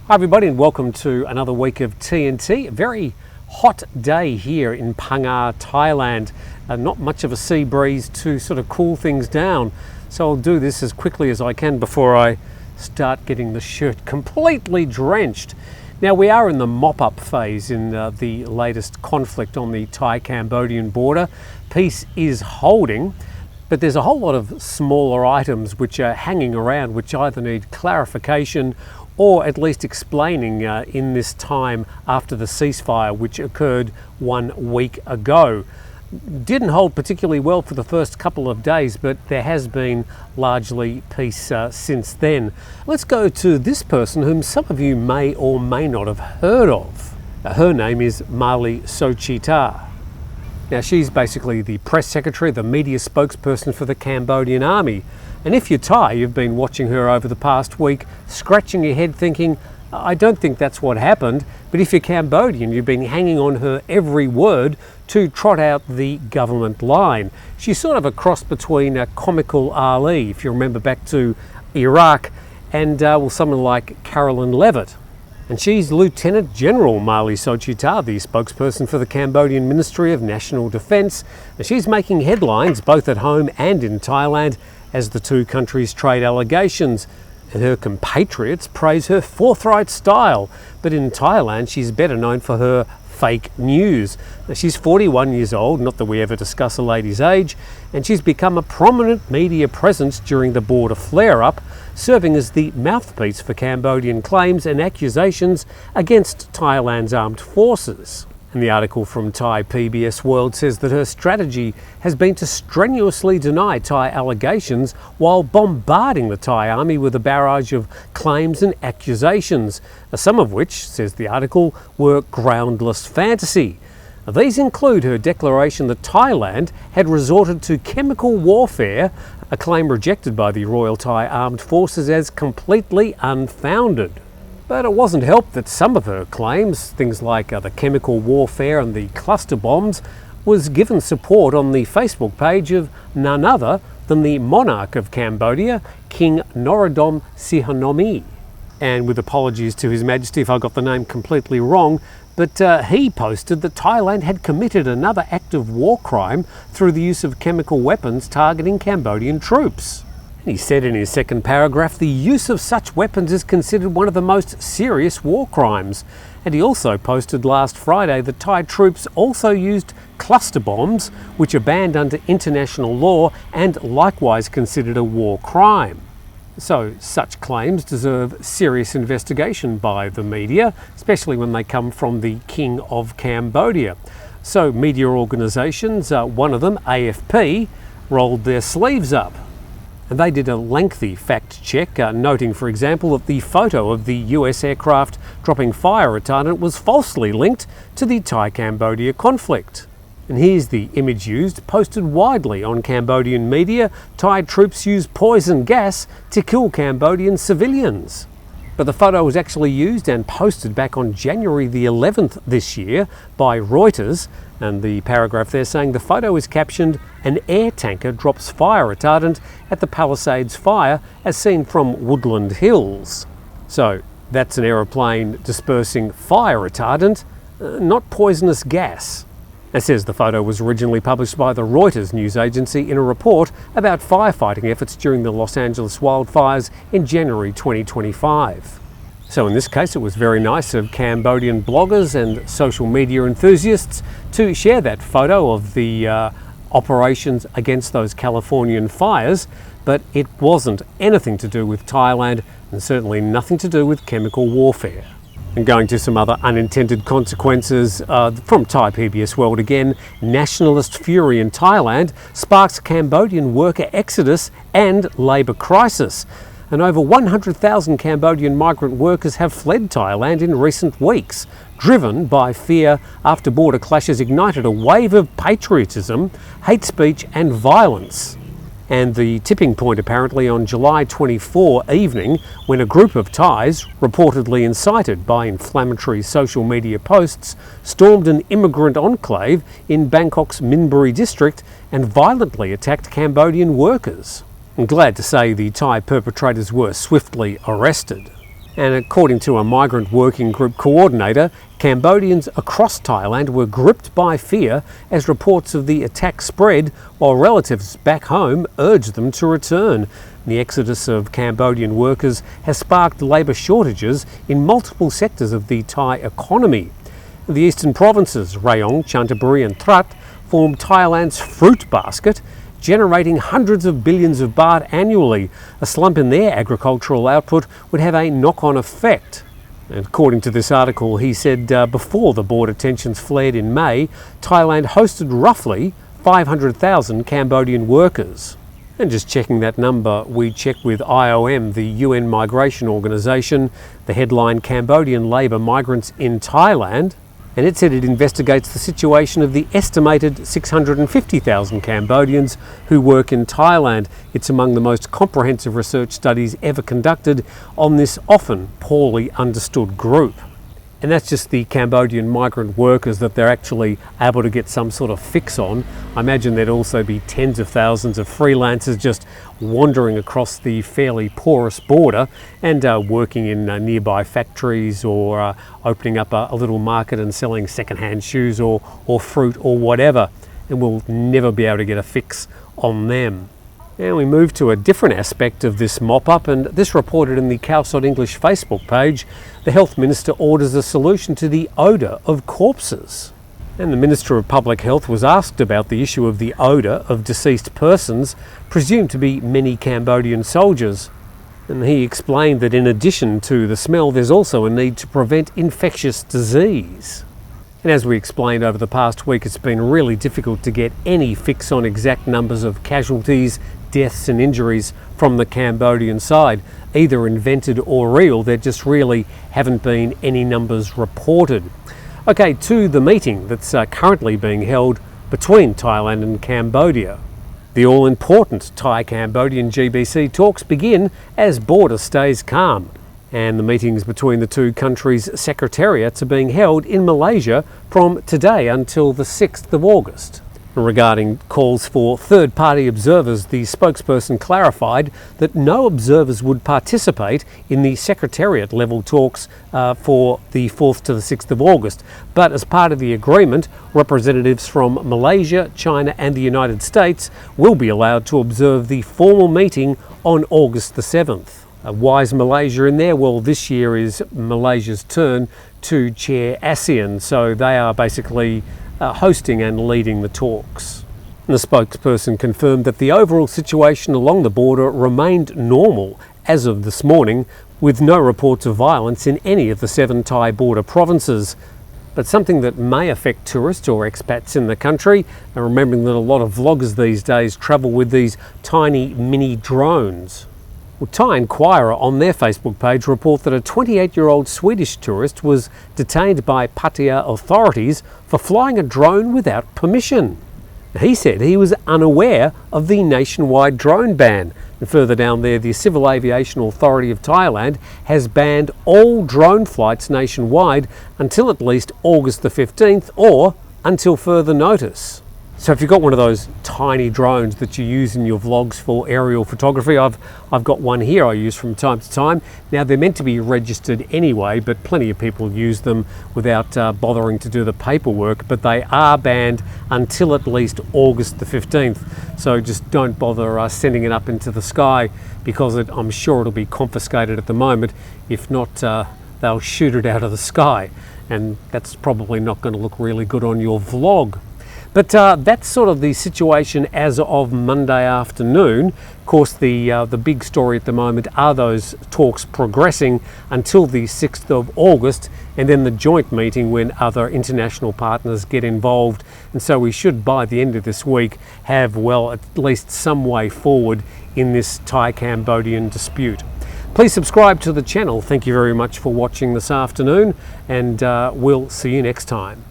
Hi everybody and welcome to another week of TNT. A very hot day here in Phang Nga, Thailand. Not much of a sea breeze to sort of cool things down. So I'll do this as quickly as I can before I start getting the shirt completely drenched. Now we are in the mop-up phase in the latest conflict on the Thai-Cambodian border. Peace is holding, but there's a whole lot of smaller items which are hanging around which either need clarification or at least explaining in this time after the ceasefire which occurred 1 week ago. Didn't hold particularly well for the first couple of days, but there has been largely peace since then. Let's go to this person whom some of you may or may not have heard of. Her name is Marley Soita. Now she's basically the press secretary, the media spokesperson for the Cambodian army. And if you're Thai, you've been watching her over the past week, scratching your head thinking, I don't think that's what happened. But if you're Cambodian, you've been hanging on her every word to trot out the government line. She's sort of a cross between a comical Ali, if you remember back to Iraq, and someone like Carolyn Levitt. And she's Lieutenant General Marley Soita, the spokesperson for the Cambodian Ministry of National Defence. And she's making headlines both at home and in Thailand as the two countries trade allegations. And her compatriots praise her forthright style. But in Thailand, she's better known for her fake news. Now, she's 41 years old, not that we ever discuss a lady's age, and she's become a prominent media presence during the border flare-up, serving as the mouthpiece for Cambodian claims and accusations against Thailand's armed forces. And the article from Thai PBS World says that her strategy has been to strenuously deny Thai allegations while bombarding the Thai army with a barrage of claims and accusations, some of which, says the article, were groundless fantasy. These include her declaration that Thailand had resorted to chemical warfare, a claim rejected by the Royal Thai Armed Forces as completely unfounded. But it wasn't helped that some of her claims, things like the chemical warfare and the cluster bombs, was given support on the Facebook page of none other than the monarch of Cambodia, King Norodom Sihanomi. And with apologies to His Majesty if I got the name completely wrong, but he posted that Thailand had committed another act of war crime through the use of chemical weapons targeting Cambodian troops. He said in his second paragraph, the use of such weapons is considered one of the most serious war crimes. And he also posted last Friday that Thai troops also used cluster bombs, which are banned under international law and likewise considered a war crime. So such claims deserve serious investigation by the media, especially when they come from the King of Cambodia. So media organisations, one of them, AFP, rolled their sleeves up. And they did a lengthy fact check, noting, for example, that the photo of the US aircraft dropping fire retardant was falsely linked to the Thai-Cambodia conflict. And here's the image used, posted widely on Cambodian media. Thai troops use poison gas to kill Cambodian civilians. But the photo was actually used and posted back on January the 11th this year by Reuters, and the paragraph there saying the photo is captioned, an air tanker drops fire retardant at the Palisades fire as seen from Woodland Hills. So that's an aeroplane dispersing fire retardant, not poisonous gas. It says the photo was originally published by the Reuters news agency in a report about firefighting efforts during the Los Angeles wildfires in January 2025. So in this case, it was very nice of Cambodian bloggers and social media enthusiasts to share that photo of the operations against those Californian fires, but it wasn't anything to do with Thailand and certainly nothing to do with chemical warfare. And going to some other unintended consequences from Thai PBS World again, nationalist fury in Thailand sparks Cambodian worker exodus and labour crisis. And over 100,000 Cambodian migrant workers have fled Thailand in recent weeks, driven by fear after border clashes ignited a wave of patriotism, hate speech and violence. And the tipping point apparently on July 24 evening when a group of Thais, reportedly incited by inflammatory social media posts, stormed an immigrant enclave in Bangkok's Minburi district and violently attacked Cambodian workers. I'm glad to say the Thai perpetrators were swiftly arrested. And according to a migrant working group coordinator, Cambodians across Thailand were gripped by fear as reports of the attack spread, while relatives back home urged them to return. The exodus of Cambodian workers has sparked labour shortages in multiple sectors of the Thai economy. The eastern provinces, Rayong, Chanthaburi and Trat, form Thailand's fruit basket, generating hundreds of billions of baht annually. A slump in their agricultural output would have a knock-on effect. And according to this article, he said before the border tensions flared in May, Thailand hosted roughly 500,000 Cambodian workers. And just checking that number, we checked with IOM, the UN migration organisation, the headline Cambodian labour migrants in Thailand, and it said it investigates the situation of the estimated 650,000 Cambodians who work in Thailand. It's among the most comprehensive research studies ever conducted on this often poorly understood group. And that's just the Cambodian migrant workers that they're actually able to get some sort of fix on. I imagine there'd also be tens of thousands of freelancers just wandering across the fairly porous border and working in nearby factories or opening up a little market and selling second-hand shoes or fruit or whatever. And we'll never be able to get a fix on them. And we move to a different aspect of this mop-up, and this reported in the Khao English Facebook page. The Health Minister orders a solution to the odour of corpses. And the Minister of Public Health was asked about the issue of the odour of deceased persons, presumed to be many Cambodian soldiers. And he explained that in addition to the smell, there's also a need to prevent infectious disease. And as we explained over the past week, it's been really difficult to get any fix on exact numbers of casualties, deaths and injuries from the Cambodian side, either invented or real. There just really haven't been any numbers reported. Okay, to the meeting that's currently being held between Thailand and Cambodia. The all-important Thai-Cambodian GBC talks begin as border stays calm. And the meetings between the two countries' secretariats are being held in Malaysia from today until the 6th of August. Regarding calls for third-party observers, the spokesperson clarified that no observers would participate in the secretariat-level talks for the 4th to the 6th of August. But as part of the agreement, representatives from Malaysia, China and the United States will be allowed to observe the formal meeting on August the 7th. Why is Malaysia in there? Well, this year is Malaysia's turn to chair ASEAN, so they are basically hosting and leading the talks. And the spokesperson confirmed that the overall situation along the border remained normal as of this morning, with no reports of violence in any of the 7 Thai border provinces. But something that may affect tourists or expats in the country, and remembering that a lot of vloggers these days travel with these tiny mini drones. Well, Thai Inquirer on their Facebook page report that a 28-year-old Swedish tourist was detained by Pattaya authorities for flying a drone without permission. He said he was unaware of the nationwide drone ban. And further down there, the Civil Aviation Authority of Thailand has banned all drone flights nationwide until at least August the 15th or until further notice. So if you've got one of those tiny drones that you use in your vlogs for aerial photography, I've got one here I use from time to time. Now they're meant to be registered anyway, but plenty of people use them without bothering to do the paperwork, but they are banned until at least August the 15th. So just don't bother sending it up into the sky, because I'm sure it'll be confiscated at the moment. If not, they'll shoot it out of the sky, and that's probably not going to look really good on your vlog. But that's sort of the situation as of Monday afternoon. Of course, the big story at the moment are those talks progressing until the 6th of August, and then the joint meeting when other international partners get involved. And so we should, by the end of this week, have, well, at least some way forward in this Thai-Cambodian dispute. Please subscribe to the channel. Thank you very much for watching this afternoon, and we'll see you next time.